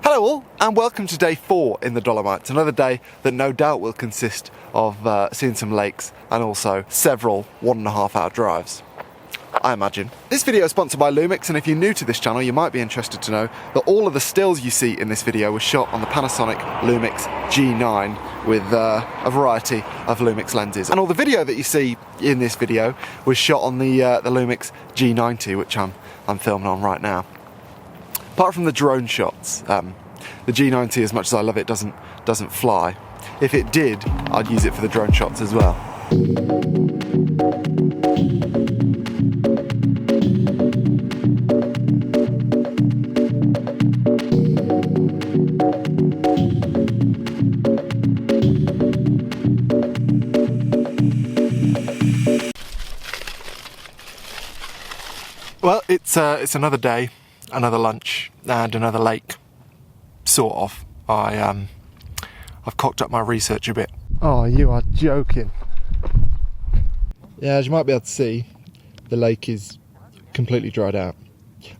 Hello all, and welcome to day 4 in the Dolomites, another day that no doubt will consist of seeing some lakes and also several 1.5 hour drives, I imagine. This video is sponsored by Lumix, and if you're new to this channel you might be interested to know that all of the stills you see in this video were shot on the Panasonic Lumix G9 with a variety of Lumix lenses. And all the video that you see in this video was shot on the Lumix G90, which I'm filming on right now. Apart from the drone shots, the G90, as much as I love it, doesn't fly. If it did, I'd use it for the drone shots as well. Well, it's another day, another lunch, and another lake, sort of. I've cocked up my research a bit. Oh, you are joking. Yeah, as you might be able to see, the lake is completely dried out.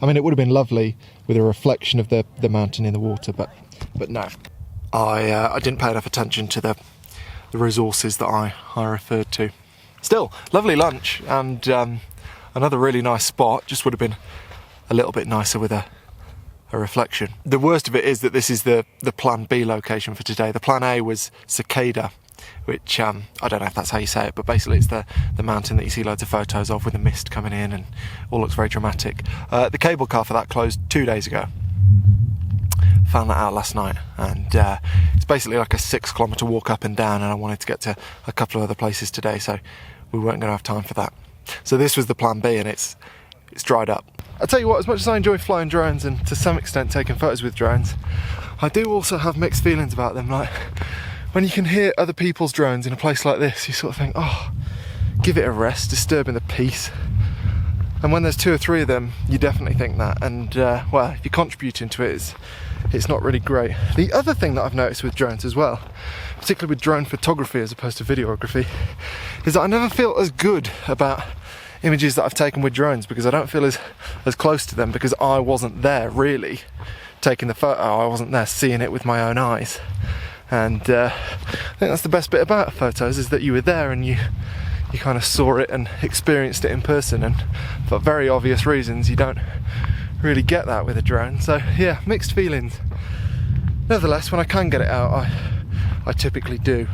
I mean, it would have been lovely with a reflection of the mountain in the water, but no. I didn't pay enough attention to the resources that I referred to. Still, lovely lunch, and another really nice spot. Just would have been a little bit nicer with a reflection. The worst of it is that this is the plan B location for today. The plan A was Seceda, which I don't know if that's how you say it, but basically it's the mountain that you see loads of photos of with the mist coming in and all looks very dramatic. The cable car for that closed 2 days ago. Found that out last night, and it's basically like a 6-kilometre walk up and down, and I wanted to get to a couple of other places today, so we weren't going to have time for that. So this was the plan B, and it's dried up. I'll tell you what, as much as I enjoy flying drones and to some extent taking photos with drones, I do also have mixed feelings about them. Like, when you can hear other people's drones in a place like this, you sort of think, oh, give it a rest, disturbing the peace. And when there's 2 or 3 of them, you definitely think that. And well, if you're contributing to it, it's not really great. The other thing that I've noticed with drones as well, particularly with drone photography as opposed to videography, is that I never feel as good about images that I've taken with drones, because I don't feel as close to them, because I wasn't there really taking the photo. I wasn't there seeing it with my own eyes, and I think that's the best bit about photos, is that you were there and you kind of saw it and experienced it in person, and for very obvious reasons you don't really get that with a drone. So yeah, mixed feelings. Nevertheless, when I can get it out, I typically do.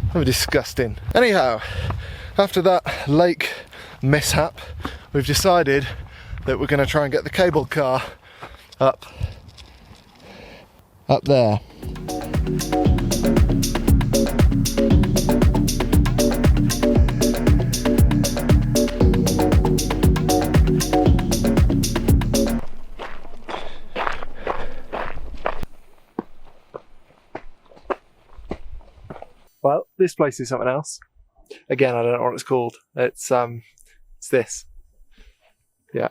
That'd be disgusting. Anyhow, after that lake mishap, we've decided that we're going to try and get the cable car up there. Well, this place is something else. Again, I don't know what it's called. It's this. Yeah.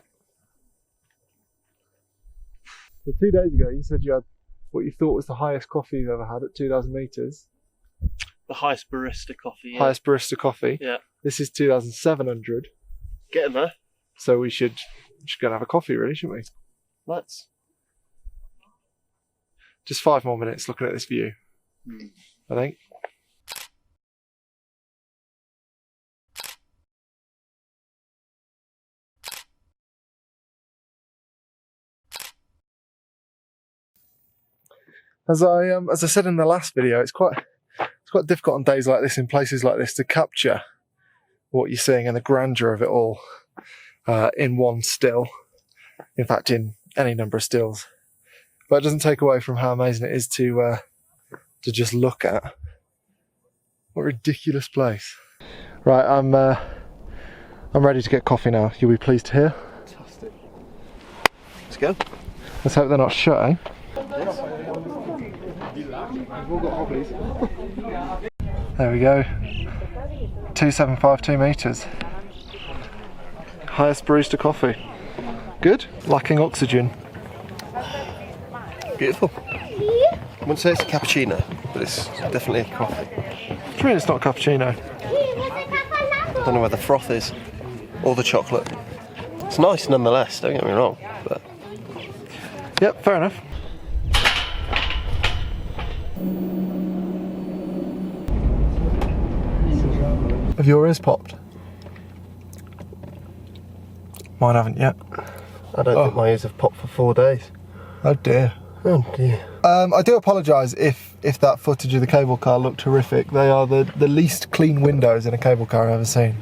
So 2 days ago, you said you had what you thought was the highest coffee you've ever had at 2,000 metres. The highest barista coffee. Yeah. Highest barista coffee. Yeah. This is 2,700. Getting there. So we should go and have a coffee, really, shouldn't we? Let's. Just 5 more minutes looking at this view. I think. As I said in the last video, it's quite difficult on days like this, in places like this, to capture what you're seeing and the grandeur of it all in one still. In fact, in any number of stills. But it doesn't take away from how amazing it is to just look at. What a ridiculous place! Right, I'm ready to get coffee now. You'll be pleased to hear. Fantastic. Let's go. Let's hope they're not shut, eh? There we go. 2752 metres. Highest barista coffee. Good. Lacking oxygen. Beautiful. I wouldn't say it's a cappuccino, but it's definitely a coffee. What do you mean it's not cappuccino? I don't know where the froth is, or the chocolate. It's nice nonetheless, don't get me wrong, but Yep, fair enough. Have your ears popped? Mine haven't yet. I don't think my ears have popped for 4 days. Oh dear. Oh dear. I do apologise if that footage of the cable car looked horrific. They are the least clean windows in a cable car I've ever seen.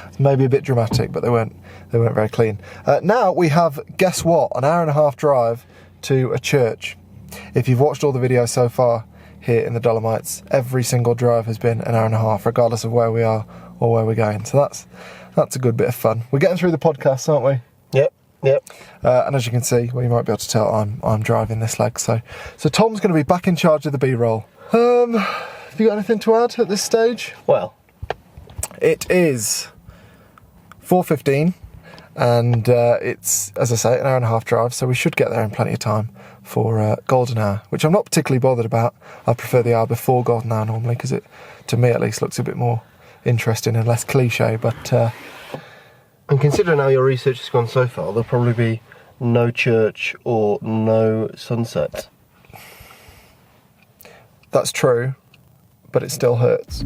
It's maybe a bit dramatic, but they weren't very clean. Now we have, guess what, an hour and a half drive to a church. If you've watched all the videos so far here in the Dolomites, every single drive has been an hour and a half, regardless of where we are or where we're going. So that's a good bit of fun. We're getting through the podcast, aren't we? Yep. And as you can see, well, you might be able to tell I'm driving this leg. So Tom's going to be back in charge of the B-roll. Have you got anything to add at this stage? Well, it is 4:15, and it's, as I say, an hour and a half drive. So we should get there in plenty of time for golden hour, which I'm not particularly bothered about. I prefer the hour before golden hour normally, because it, to me at least, looks a bit more interesting and less cliche. But and considering how your research has gone so far, there'll probably be no church or no sunset. That's true, but it still hurts.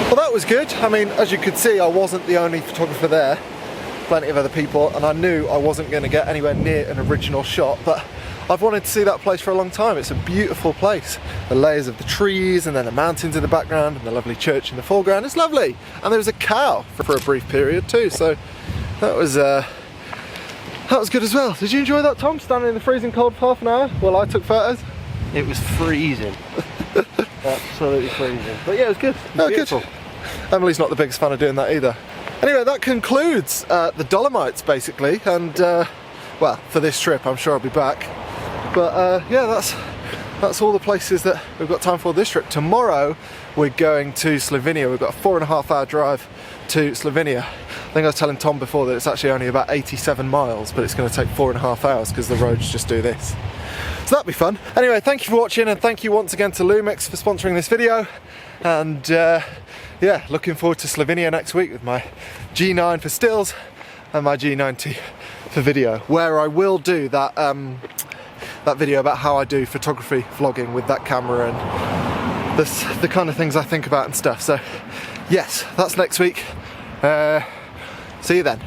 Well, that was good. I mean, as you could see, I wasn't the only photographer there. Plenty of other people, and I knew I wasn't going to get anywhere near an original shot, but I've wanted to see that place for a long time. It's a beautiful place. The layers of the trees, and then the mountains in the background, and the lovely church in the foreground. It's lovely. And there was a cow for a brief period too, so that was good as well. Did you enjoy that, Tom? Standing in the freezing cold for half an hour while I took photos? It was freezing. Absolutely freezing. But yeah, it was good. It was beautiful. Good. Emily's not the biggest fan of doing that either. Anyway, that concludes the Dolomites, basically, and well, for this trip, I'm sure I'll be back. But yeah, that's all the places that we've got time for this trip. Tomorrow, we're going to Slovenia. We've got a 4.5 hour drive to Slovenia. I think I was telling Tom before that it's actually only about 87 miles, but it's going to take 4.5 hours because the roads just do this. So that'll be fun. Anyway, thank you for watching, and thank you once again to Lumix for sponsoring this video. And yeah, looking forward to Slovenia next week with my G9 for stills and my G90 for video, where I will do that that video about how I do photography vlogging with that camera and the kind of things I think about and stuff. So yes, that's next week. See you then.